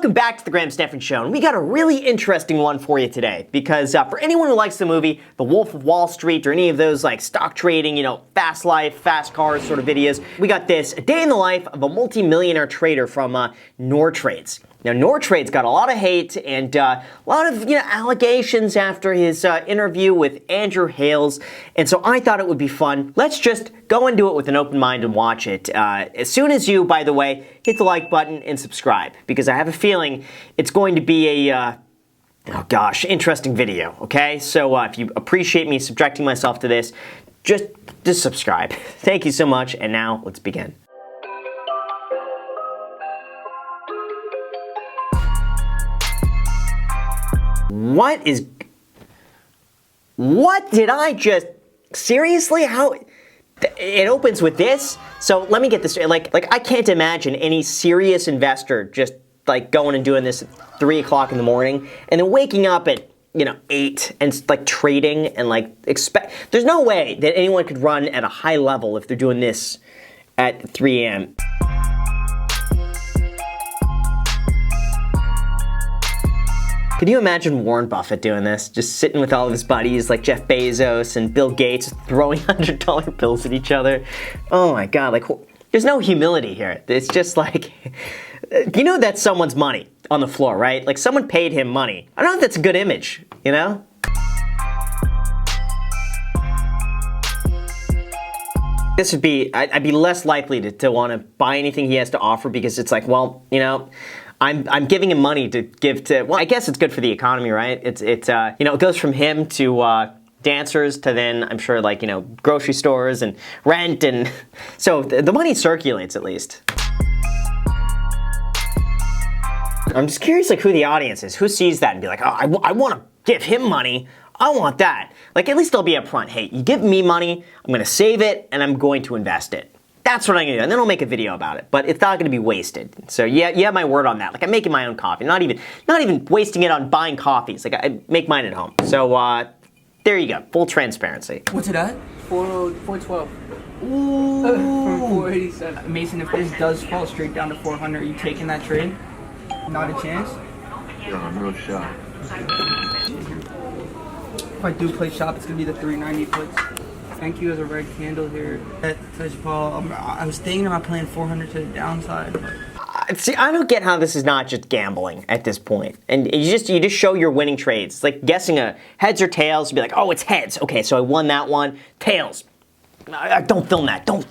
welcome back to the Graham Stephan Show, and we got a really interesting one for you today, because for anyone who likes the movie The Wolf of Wall Street, or any of those like stock trading, fast life, fast cars sort of videos, we got this, a day in the life of a multi-millionaire trader from Nortrades. Now, Nortrades got a lot of hate and a lot of allegations after his interview with Andrew Hales, and so I thought it would be fun. Let's just go and do it with an open mind and watch it. As soon as you, by the way, hit the like button and subscribe, because I have a feeling it's going to be a interesting video. Okay, so if you appreciate me subjecting myself to this, just subscribe. Thank you so much, and now let's begin. What did I just, seriously? How, it opens with this? So let me get this straight, like I can't imagine any serious investor just like going and doing this at 3 o'clock in the morning and then waking up at 8 and like trading and like there's no way that anyone could run at a high level if they're doing this at 3 a.m. Could you imagine Warren Buffett doing this? Just sitting with all of his buddies like Jeff Bezos and Bill Gates throwing $100 bills at each other. Oh my God, like there's no humility here. It's just like, that's someone's money on the floor, right? Like someone paid him money. I don't know if that's a good image, This would be, I'd be less likely to want to buy anything he has to offer, because it's like, well, I'm giving him money to give to, well, I guess it's good for the economy, right? It goes from him to dancers to then, I'm sure, like, grocery stores and rent, and so the money circulates at least. I'm just curious, like, who the audience is. Who sees that and be like, oh, I want to give him money. I want that. Like, at least they'll be upfront. Hey, you give me money, I'm going to save it, and I'm going to invest it. That's what I'm gonna do, and then I'll make a video about it. But it's not gonna be wasted. So yeah, you have my word on that. Like, I'm making my own coffee, not even wasting it on buying coffees. Like, I make mine at home. So there you go, full transparency. What's it at? 412. Ooh. From 487. Mason, if this does fall straight down to 400, are you taking that trade? Not a chance? No shot. If I do play shop, it's gonna be the 390 puts. Thank you as a red candle here. Touch Paul. I was thinking about playing 400 to the downside. See, I don't get how this is not just gambling at this point. And you just show your winning trades. It's like guessing a heads or tails. You'd be like, oh, it's heads. Okay, so I won that one. Tails. Don't film that. Don't.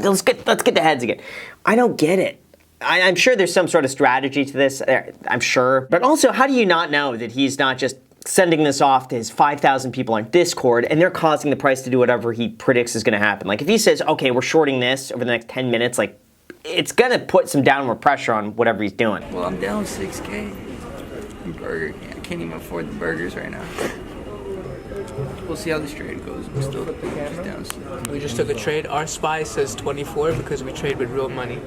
Let's get the heads again. I don't get it. I'm sure there's some sort of strategy to this. I'm sure. But also, how do you not know that he's not just sending this off to his 5,000 people on Discord, and they're causing the price to do whatever he predicts is going to happen? Like, if he says, okay, we're shorting this over the next 10 minutes, like, it's going to put some downward pressure on whatever he's doing. Well, I'm down 6K in Burger King. I can't even afford the burgers right now. We'll see how this trade goes. I'm still just down 6. We just took a trade. Our SPY says 24 because we trade with real money.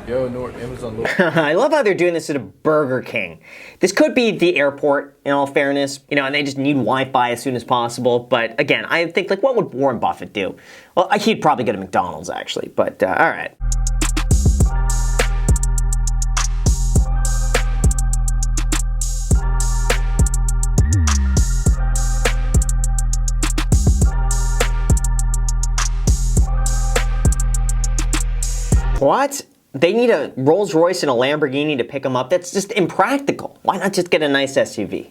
Yo, Amazon. I love how they're doing this at a Burger King. This could be the airport, in all fairness, and they just need Wi-Fi as soon as possible. But again, I think, like, what would Warren Buffett do? Well, he'd probably go to McDonald's, actually. But all right. What? They need a Rolls Royce and a Lamborghini to pick them up? That's just impractical. Why not just get a nice SUV?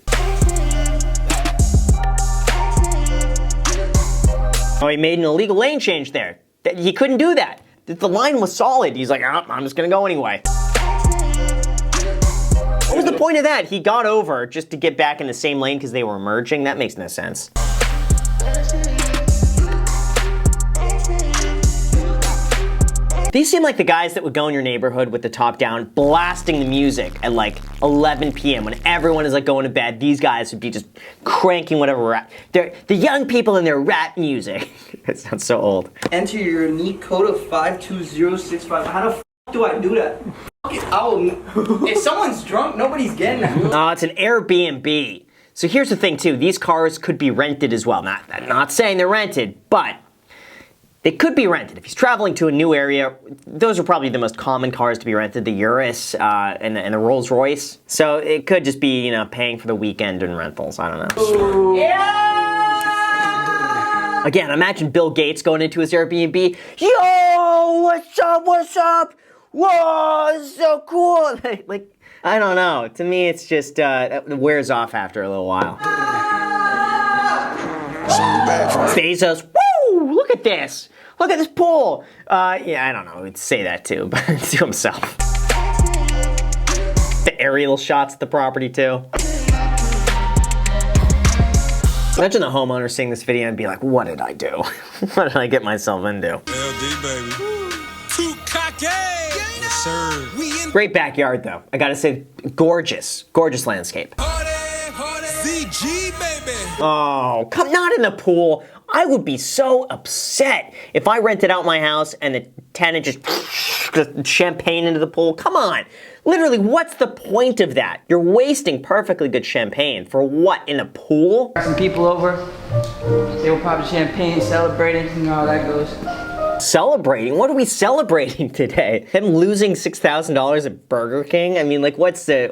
Oh, he made an illegal lane change there. He couldn't do that. The line was solid. He's like, oh, I'm just gonna go anyway. What was the point of that? He got over just to get back in the same lane because they were merging? That makes no sense. These seem like the guys that would go in your neighborhood with the top down, blasting the music at like 11 p.m. when everyone is like going to bed. These guys would be just cranking whatever rap. They're the young people in their rap music. That sounds so old. Enter your unique code of 52065. How the f do I do that? If someone's drunk, nobody's getting that. Oh, it's an Airbnb. So here's the thing too. These cars could be rented as well. Not saying they're rented, but They could be rented. If he's traveling to a new area, those are probably the most common cars to be rented, the Urus and the Rolls Royce. So it could just be, you know, paying for the weekend in rentals. I don't know. Yeah! Again, imagine Bill Gates going into his Airbnb. Yo, what's up, what's up? Whoa, it's so cool. Like, I don't know. To me, it's just, it wears off after a little while. Bezos, woo! Look at this. Look at this pool. Yeah, I don't know. He'd say that too, but to himself. The aerial shots of the property too. Imagine the homeowner seeing this video and be like, what did I do? What did I get myself into? LD, baby. Too cocky. Yes, sir. Great backyard though. I gotta say, gorgeous, gorgeous landscape. ZG, baby. Oh, not in the pool. I would be so upset if I rented out my house and the tenant just champagne into the pool. Come on. Literally, what's the point of that? You're wasting perfectly good champagne for what, in a pool? Some people over. They were popping champagne, celebrating. You know how that goes. Celebrating? What are we celebrating today? Him losing $6,000 at Burger King? I mean, like, what's the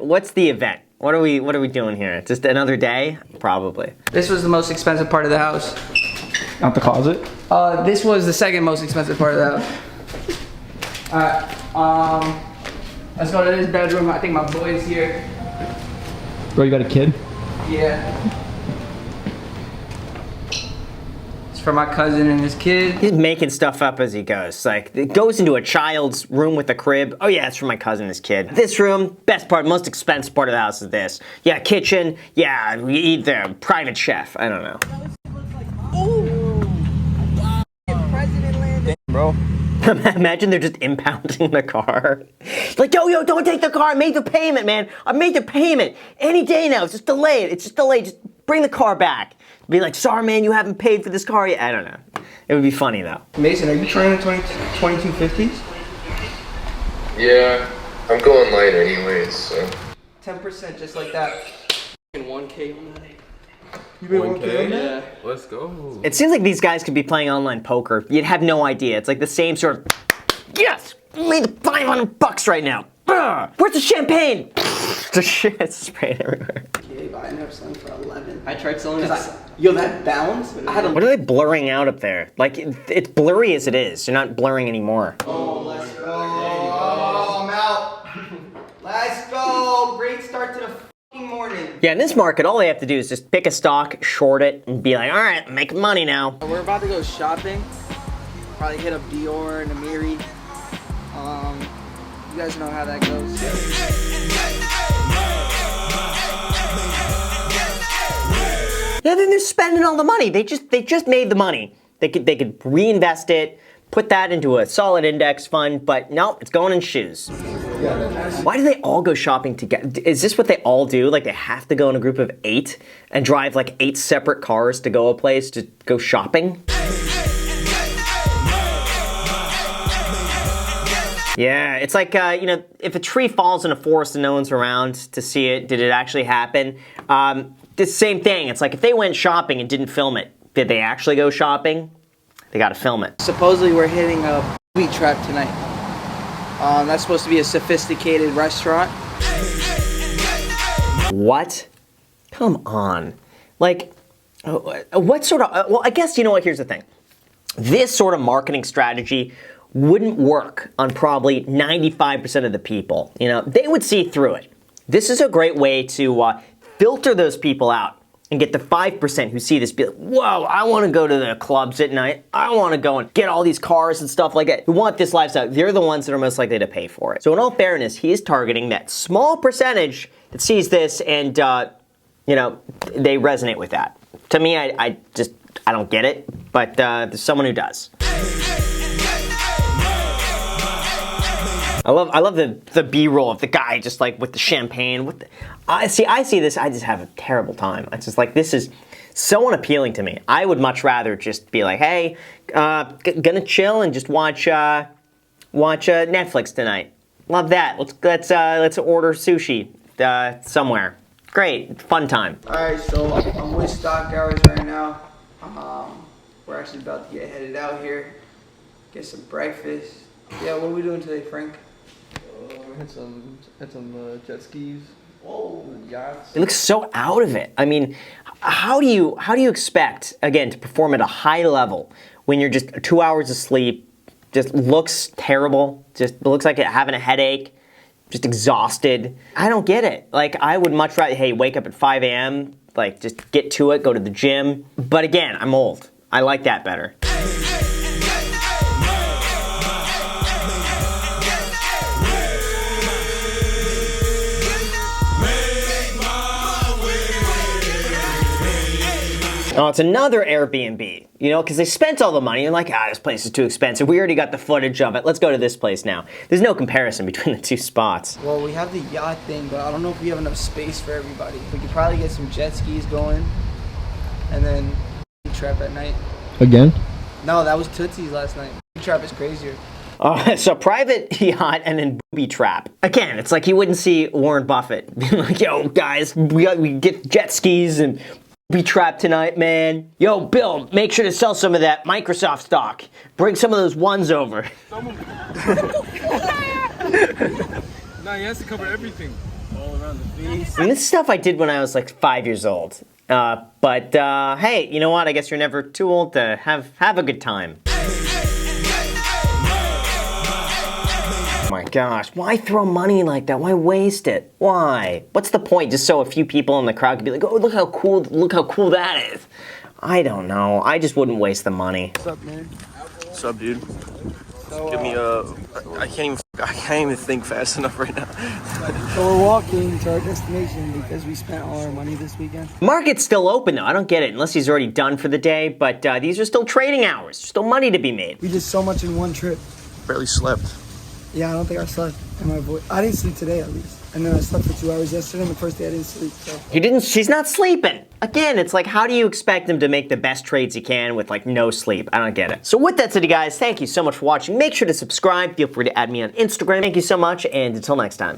event? What are we doing here? Just another day? Probably. This was the most expensive part of the house. Not the closet? This was the second most expensive part of the house. Alright, let's go to this bedroom. I think my boy's here. Bro, you got a kid? Yeah. It's for my cousin and his kid. He's making stuff up as he goes. Like, it goes into a child's room with a crib. Oh yeah, it's for my cousin and his kid. This room, best part, most expensive part of the house is this. Yeah, kitchen. Yeah, we eat there. Private chef. I don't know. Bro. Imagine they're just impounding the car. Like, yo, don't take the car. I made the payment, man. I made the payment. Any day now. It's just delayed. It's just delayed. Just bring the car back. Be like, sorry, man, you haven't paid for this car yet. I don't know. It would be funny, though. Mason, are you trying the 2250s? Yeah, I'm going light anyways, so. 10% just like that. 1K on that. You made 1K on that? Yeah. Let's go. It seems like these guys could be playing online poker. You'd have no idea. It's like the same sort of, yes, made the $500 right now. Where's the champagne? The shit's spraying everywhere. Okay, but I ended up selling for 11. I tried selling it. Yo, that bounce? I had a What are they blurring out up there? Like, it's blurry as it is. You're not blurring anymore. Oh, let's go. Oh, I'm out. Let's go. Great start to the fucking morning. Yeah, in this market, all they have to do is just pick a stock, short it, and be like, all right, I'm making money now. We're about to go shopping. Probably hit up Dior and Amiri. You guys know how that goes. Yeah, then they're spending all the money. They just made the money. They could reinvest it, put that into a solid index fund, but no, it's going in shoes. Why do they all go shopping together? Is this what they all do? Like they have to go in a group of 8 and drive like 8 separate cars to go a place to go shopping? Yeah, it's like, you know, if a tree falls in a forest and no one's around to see it, did it actually happen? The same thing. It's like if they went shopping and didn't film it, did they actually go shopping? They gotta film it. Supposedly we're hitting a booby trap tonight. That's supposed to be a sophisticated restaurant. What? Come on. Like, what sort of, well, I guess, you know what, here's the thing. This sort of marketing strategy wouldn't work on probably 95% of the people. You know, they would see through it. This is a great way to filter those people out and get the 5% who see this, be like, whoa, I want to go to the clubs at night. I want to go and get all these cars and stuff like that. Who want this lifestyle? They're the ones that are most likely to pay for it. So in all fairness, he is targeting that small percentage that sees this and, you know, they resonate with that. To me, I don't get it, but there's someone who does. I love the B-roll of the guy just like with the champagne. I see this, I just have a terrible time. It's just like, this is so unappealing to me. I would much rather just be like, hey, gonna chill and just watch Netflix tonight. Love that. Let's order sushi somewhere. Great, fun time. All right, so I'm with Stock Hours right now. We're actually about to get headed out here. Get some breakfast. Yeah, what are we doing today, Frank? Had some jet skis. Yachts. He looks so out of it. I mean, how do you expect, again, to perform at a high level when you're just 2 hours of sleep, just looks terrible, just looks like you're having a headache, just exhausted? I don't get it. Like, I would much rather, hey, wake up at 5 a.m., like, just get to it, go to the gym. But again, I'm old. I like that better. Oh, it's another Airbnb, you know, because they spent all the money and like, this place is too expensive. We already got the footage of it. Let's go to this place now. There's no comparison between the two spots. Well, we have the yacht thing, but I don't know if we have enough space for everybody. We could probably get some jet skis going, and then trap at night. Again? No, that was Tootsie's last night. Trap is crazier. So private yacht and then booby trap. Again, it's like you wouldn't see Warren Buffett being like, yo, guys, we get jet skis and be trapped tonight, man. Yo, Bill, make sure to sell some of that Microsoft stock. Bring some of those ones over. Nah, he has to cover everything. All around the face. I mean, this is stuff I did when I was like 5 years old. But hey, you know what? I guess you're never too old to have a good time. Oh my gosh, why throw money like that? Why waste it? Why? What's the point? Just so a few people in the crowd could be like, oh, look how cool that is. I don't know. I just wouldn't waste the money. What's up, man? What's up, dude? So, Give me I can't even think fast enough right now. So we're walking to our destination because we spent all our money this weekend. Market's still open though. I don't get it, unless he's already done for the day. But these are still trading hours. Still money to be made. We did so much in one trip. Barely slept. Yeah, I don't think I slept. I didn't sleep today, at least. And then I slept for 2 hours yesterday, and the first day I didn't sleep, so. She's not sleeping. Again, it's like, how do you expect him to make the best trades he can with like no sleep? I don't get it. So with that said, you guys, thank you so much for watching. Make sure to subscribe. Feel free to add me on Instagram. Thank you so much, and until next time.